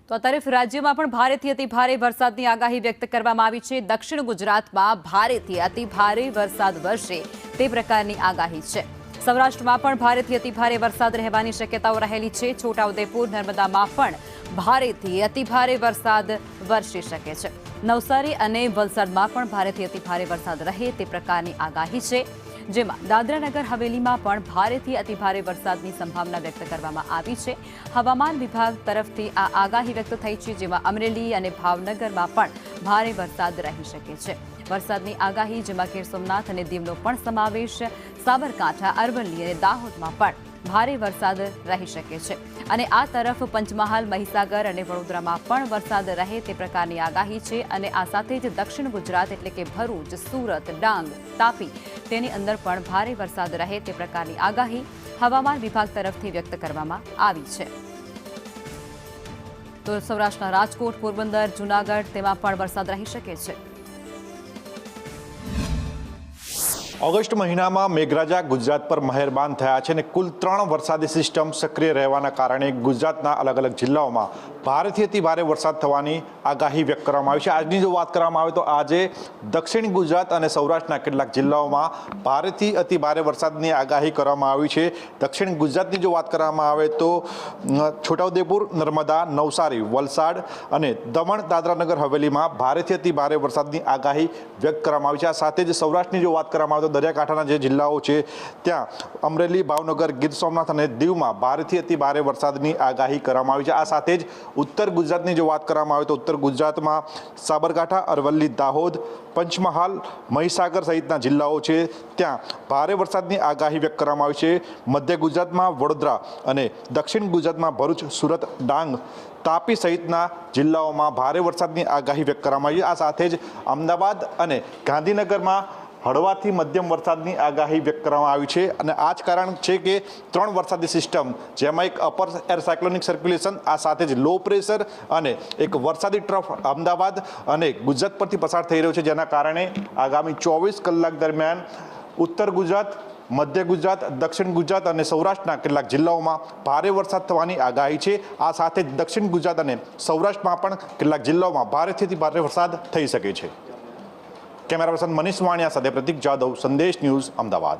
તો આ તરફ રાજ્યમાં પણ ભારેથી અતિ ભારે વરસાદની આગાહી વ્યક્ત કરવામાં આવી છે। દક્ષિણ ગુજરાતમાં ભારેથી અતિ ભારે વરસાદ વરસે તે પ્રકારની આગાહી છે। સૌરાષ્ટ્રમાં પણ ભારેથી અતિ ભારે વરસાદ રહેવાની શક્યતાઓ રહેલી છે। છોટાઉદેપુર નર્મદામાં પણ ભારેથી અતિ ભારે વરસાદ વરસી શકે છે। નવસારી અને વલસાડમાં પણ ભારેથી અતિ ભારે વરસાદ રહે તે પ્રકારની આગાહી છે, જેમાં દાદરાનગર હવેલીમાં પણ ભારેથી અતિ ભારે વરસાદની સંભાવના વ્યક્ત કરવામાં આવી છે। હવામાન વિભાગ તરફથી આ આગાહી વ્યક્ત થઈ છે, જેમાં અમરેલી અને ભાવનગરમાં પણ ભારે વરસાદ રહી શકે છે। વરસાદની આગાહી જેમાં ગીર સોમનાથ અને દીવનો પણ સમાવેશ, સાબરકાંઠા, અરવલ્લી અને દાહોદમાં પણ ભારે વરસાદ રહી શકે છે અને આ તરફ પંચમહાલ, મહીસાગર અને વડોદરામાં પણ વરસાદ રહે તે પ્રકારની આગાહી છે અને આ સાથે જ દક્ષિણ ગુજરાત એટલે કે ભરૂચ, સુરત, ડાંગ, તાપી તેની અંદર પણ ભારે વરસાદ રહે તે પ્રકારની આગાહી હવામાન વિભાગ તરફથી વ્યક્ત કરવામાં આવી છે। તો સૌરાષ્ટ્રના રાજકોટ, પોરબંદર, જૂનાગઢ તેમાં પણ વરસાદ રહી શકે છે। ઓગસ્ટ મહિનામાં મેઘરાજા ગુજરાત પર મહેરબાન થયા છે અને કુલ 3 વરસાદી સિસ્ટમ સક્રિય રહેવાના કારણે ગુજરાતના અલગ અલગ જિલ્લાઓમાં ભારેથી અતિ ભારે વરસાદ થવાની આગાહી વ્યક્ત કરવામાં આવી છે। આજની જો વાત કરવામાં આવે તો આજે દક્ષિણ ગુજરાત અને સૌરાષ્ટ્રના કેટલાક જિલ્લાઓમાં ભારેથી અતિ ભારે વરસાદની આગાહી કરવામાં આવી છે। દક્ષિણ ગુજરાતની જો વાત કરવામાં આવે તો છોટાઉદેપુર, નર્મદા, નવસારી, વલસાડ અને દમણ, દાદરાનગર હવેલીમાં ભારેથી અતિ ભારે વરસાદની આગાહી વ્યક્ત કરવામાં આવી છે। આ સાથે જ સૌરાષ્ટ્રની જો વાત કરવામાં આવે તો દરિયાકાંઠાના જે જિલ્લાઓ છે ત્યાં અમરેલી, ભાવનગર, ગીર સોમનાથ અને દીવમાં ભારેથી અતિ ભારે વરસાદની આગાહી કરવામાં આવી છે। આ સાથે જ ઉત્તર ગુજરાતની જો વાત કરવામાં આવે તો ઉત્તર ગુજરાતમાં સાબરકાંઠા, અરવલ્લી, દાહોદ, પંચમહાલ, મહીસાગર સહિતના જિલ્લાઓ છે ત્યાં ભારે વરસાદની આગાહી વ્યક્ત કરવામાં આવી છે। મધ્ય ગુજરાતમાં વડોદરા અને દક્ષિણ ગુજરાતમાં ભરૂચ, સુરત, ડાંગ, તાપી સહિતના જિલ્લાઓમાં ભારે વરસાદની આગાહી વ્યક્ત કરવામાં આવી છે। આ સાથે જ અમદાવાદ અને ગાંધીનગરમાં હળવાથી મધ્યમ વરસાદની આગાહી વ્યક્ત કરવામાં આવી છે અને આ જ કારણ છે કે 3 વરસાદી સિસ્ટમ, જેમાં એક અપર એર સાયક્લોનિક સર્ક્યુલેશન, આ સાથે જ લો પ્રેશર અને એક વરસાદી ટ્રફ અમદાવાદ અને ગુજરાત પરથી પસાર થઈ રહ્યો છે, જેના કારણે આગામી 24 કલાક દરમિયાન ઉત્તર ગુજરાત, મધ્ય ગુજરાત, દક્ષિણ ગુજરાત અને સૌરાષ્ટ્રના કેટલાક જિલ્લાઓમાં ભારે વરસાદ થવાની આગાહી છે। આ સાથે જ દક્ષિણ ગુજરાત અને સૌરાષ્ટ્રમાં પણ કેટલાક જિલ્લાઓમાં ભારેથી ભારે વરસાદ થઈ શકે છે। કેમેરા પર્સન મનીષ વાણિયા સાથે પ્રતિક જાદવ, સંદેશ ન્યૂઝ, અમદાવાદ।